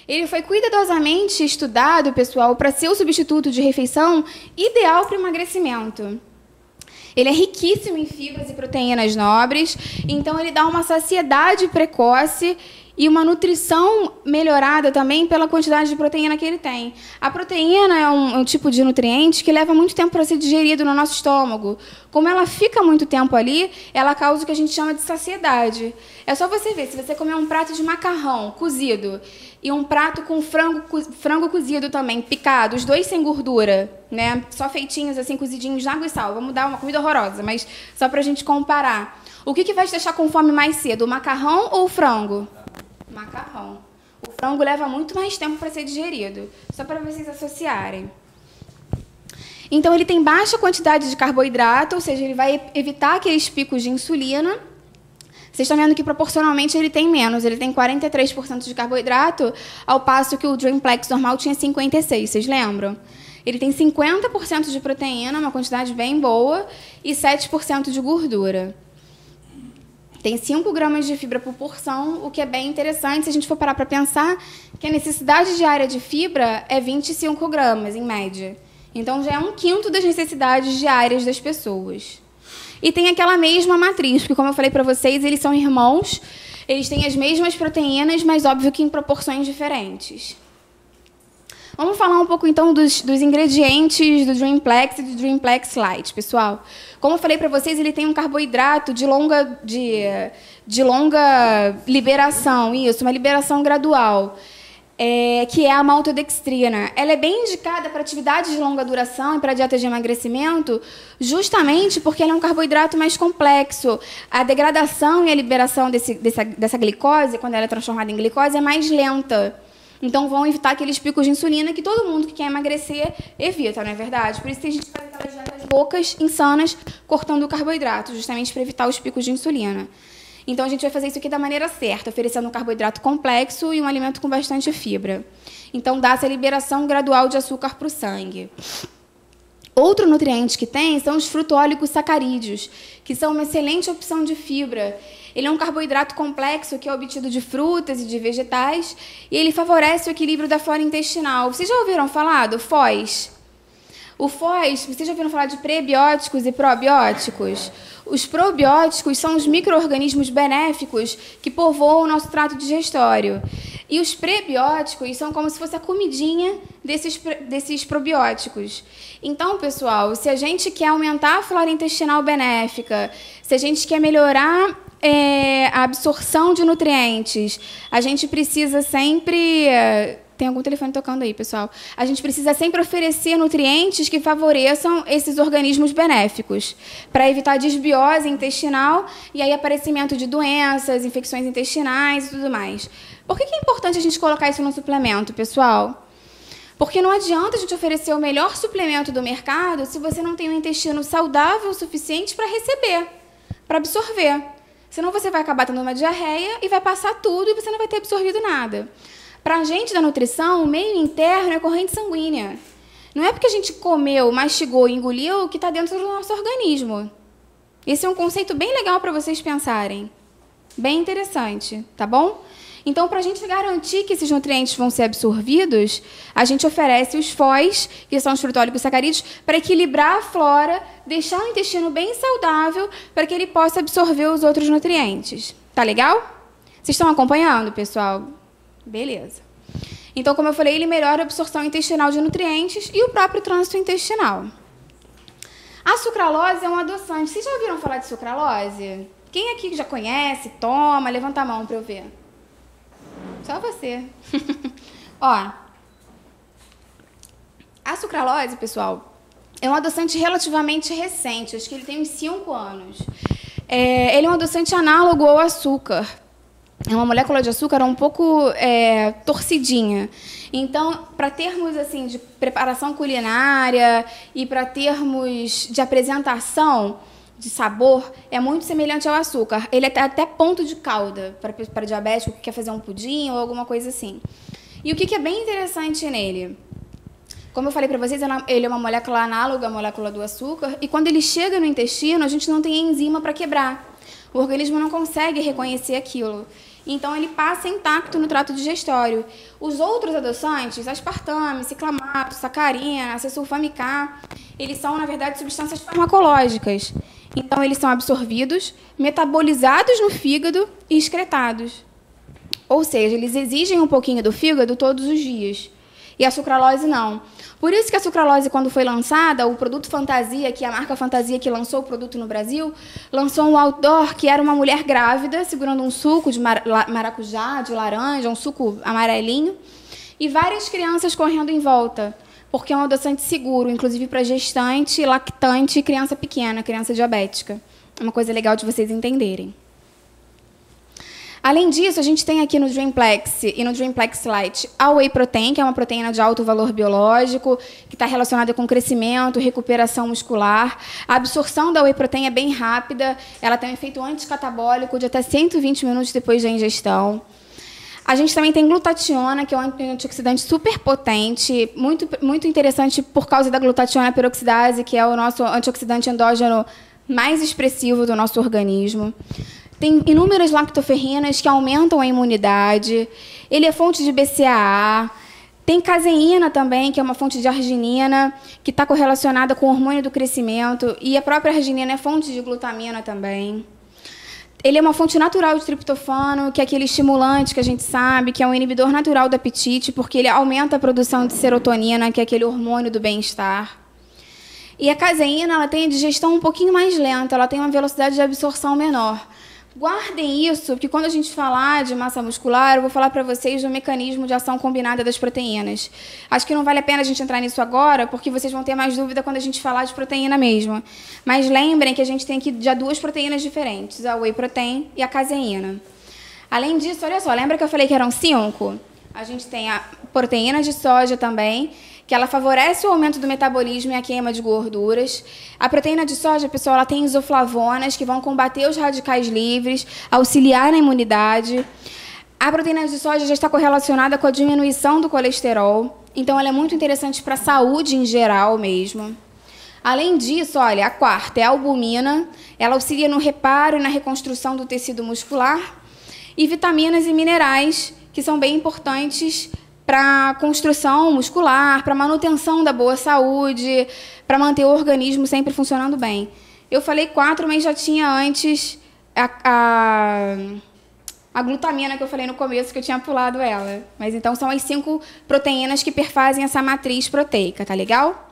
Ele foi cuidadosamente estudado, pessoal, para ser o substituto de refeição ideal para o emagrecimento. Ele é riquíssimo em fibras e proteínas nobres, então ele dá uma saciedade precoce e uma nutrição melhorada também pela quantidade de proteína que ele tem. A proteína é um tipo de nutriente que leva muito tempo para ser digerido no nosso estômago. Como ela fica muito tempo ali, ela causa o que a gente chama de saciedade. É só você ver, se você comer um prato de macarrão cozido e um prato com frango cozido também, picado, os dois sem gordura, né? Só feitinhos assim, cozidinhos de água e sal. Vamos dar uma comida horrorosa, mas só para a gente comparar. O que vai te deixar com fome mais cedo, o macarrão ou o frango? Macarrão. O frango leva muito mais tempo para ser digerido, só para vocês associarem. Então, ele tem baixa quantidade de carboidrato, ou seja, ele vai evitar aqueles picos de insulina. Vocês estão vendo que, proporcionalmente, ele tem menos. Ele tem 43% de carboidrato, ao passo que o Dreamplex normal tinha 56%. Vocês lembram? Ele tem 50% de proteína, uma quantidade bem boa, e 7% de gordura. Tem 5 gramas de fibra por porção, o que é bem interessante se a gente for parar para pensar que a necessidade diária de fibra é 25 gramas, em média. Então, já é 1/5 das necessidades diárias das pessoas. E tem aquela mesma matriz, porque, como eu falei para vocês, eles são irmãos, eles têm as mesmas proteínas, mas, óbvio, que em proporções diferentes. Vamos falar um pouco, então, dos ingredientes do Dreamplex e do Dreamplex Lite, pessoal. Como eu falei para vocês, ele tem um carboidrato de longa liberação, isso, uma liberação gradual, que é a maltodextrina. Ela é bem indicada para atividades de longa duração e para dietas de emagrecimento, justamente porque ela é um carboidrato mais complexo. A degradação e a liberação dessa glicose, quando ela é transformada em glicose, é mais lenta. Então, vão evitar aqueles picos de insulina que todo mundo que quer emagrecer evita, não é verdade? Por isso que a gente faz aquelas dietas loucas, insanas, cortando o carboidrato, justamente para evitar os picos de insulina. Então, a gente vai fazer isso aqui da maneira certa, oferecendo um carboidrato complexo e um alimento com bastante fibra. Então, dá essa liberação gradual de açúcar para o sangue. Outro nutriente que tem são os frutólicos sacarídeos, que são uma excelente opção de fibra. Ele é um carboidrato complexo que é obtido de frutas e de vegetais e ele favorece o equilíbrio da flora intestinal. Vocês já ouviram falar do FOS? O FOS, vocês já ouviram falar de prebióticos e probióticos? Os probióticos são os micro-organismos benéficos que povoam o nosso trato digestório. E os prebióticos são como se fosse a comidinha desses probióticos. Então, pessoal, se a gente quer aumentar a flora intestinal benéfica, se a gente quer melhorar a absorção de nutrientes, a gente precisa sempre... Tem algum telefone tocando aí, pessoal? A gente precisa sempre oferecer nutrientes que favoreçam esses organismos benéficos, para evitar desbiose intestinal e aí aparecimento de doenças, infecções intestinais e tudo mais. Por que é importante a gente colocar isso no suplemento, pessoal? Porque não adianta a gente oferecer o melhor suplemento do mercado se você não tem um intestino saudável o suficiente para receber, para absorver. Senão você vai acabar tendo uma diarreia e vai passar tudo e você não vai ter absorvido nada. Para a gente da nutrição, o meio interno é corrente sanguínea. Não é porque a gente comeu, mastigou e engoliu que está dentro do nosso organismo. Esse é um conceito bem legal para vocês pensarem. Bem interessante, tá bom? Então, para a gente garantir que esses nutrientes vão ser absorvidos, a gente oferece os FOS, que são os frutólicos sacarídeos, para equilibrar a flora, deixar o intestino bem saudável, para que ele possa absorver os outros nutrientes. Tá legal? Vocês estão acompanhando, pessoal? Beleza. Então, como eu falei, ele melhora a absorção intestinal de nutrientes e o próprio trânsito intestinal. A sucralose é um adoçante. Vocês já ouviram falar de sucralose? Quem aqui já conhece, toma? Levanta a mão para eu ver. Só você. Ó, a sucralose, pessoal, é um adoçante relativamente recente. Acho que ele tem uns 5 anos. Ele é um adoçante análogo ao açúcar. É uma molécula de açúcar um pouco torcidinha. Então, para termos assim de preparação culinária e para termos de apresentação, de sabor, é muito semelhante ao açúcar. Ele é até ponto de calda para diabético que quer fazer um pudim ou alguma coisa assim. E o que é bem interessante nele? Como eu falei para vocês, ele é uma molécula análoga à molécula do açúcar e quando ele chega no intestino, a gente não tem enzima para quebrar. O organismo não consegue reconhecer aquilo. Então, ele passa intacto no trato digestório. Os outros adoçantes, aspartame, ciclamato, sacarina, acesulfame K, eles são, na verdade, substâncias farmacológicas. Então, eles são absorvidos, metabolizados no fígado e excretados. Ou seja, eles exigem um pouquinho do fígado todos os dias. E a sucralose não. Por isso que a sucralose, quando foi lançada, o produto Fantasia, que é a marca Fantasia que lançou o produto no Brasil, lançou um outdoor que era uma mulher grávida, segurando um suco de maracujá, de laranja, um suco amarelinho, e várias crianças correndo em volta, porque é um adoçante seguro, inclusive para gestante, lactante e criança pequena, criança diabética. É uma coisa legal de vocês entenderem. Além disso, a gente tem aqui no Dreamplex e no Dreamplex Lite a Whey Protein, que é uma proteína de alto valor biológico, que está relacionada com crescimento, recuperação muscular. A absorção da Whey Protein é bem rápida, ela tem um efeito anticatabólico de até 120 minutos depois da ingestão. A gente também tem glutationa, que é um antioxidante super potente, muito interessante por causa da glutationa peroxidase, que é o nosso antioxidante endógeno mais expressivo do nosso organismo. Tem inúmeras lactoferrinas que aumentam a imunidade. Ele é fonte de BCAA. Tem caseína também, que é uma fonte de arginina, que está correlacionada com o hormônio do crescimento. E a própria arginina é fonte de glutamina também. Ele é uma fonte natural de triptofano, que é aquele estimulante que a gente sabe, que é um inibidor natural do apetite, porque ele aumenta a produção de serotonina, que é aquele hormônio do bem-estar. E a caseína, ela tem a digestão um pouquinho mais lenta, ela tem uma velocidade de absorção menor. Guardem isso, porque quando a gente falar de massa muscular, eu vou falar para vocês do mecanismo de ação combinada das proteínas. Acho que não vale a pena a gente entrar nisso agora, porque vocês vão ter mais dúvida quando a gente falar de proteína mesmo. Mas lembrem que a gente tem aqui já duas proteínas diferentes, a Whey Protein e a caseína. Além disso, olha só, lembra que eu falei que eram 5? A gente tem a proteína de soja também, que ela favorece o aumento do metabolismo e a queima de gorduras. A proteína de soja, pessoal, ela tem isoflavonas, que vão combater os radicais livres, auxiliar na imunidade. A proteína de soja já está correlacionada com a diminuição do colesterol, então ela é muito interessante para a saúde em geral mesmo. Além disso, olha, a quarta é a albumina, ela auxilia no reparo e na reconstrução do tecido muscular. E vitaminas e minerais, que são bem importantes para a construção muscular, para a manutenção da boa saúde, para manter o organismo sempre funcionando bem. Eu falei 4, mas já tinha antes a glutamina que eu falei no começo, que eu tinha pulado ela. Mas então são as 5 proteínas que perfazem essa matriz proteica, tá legal?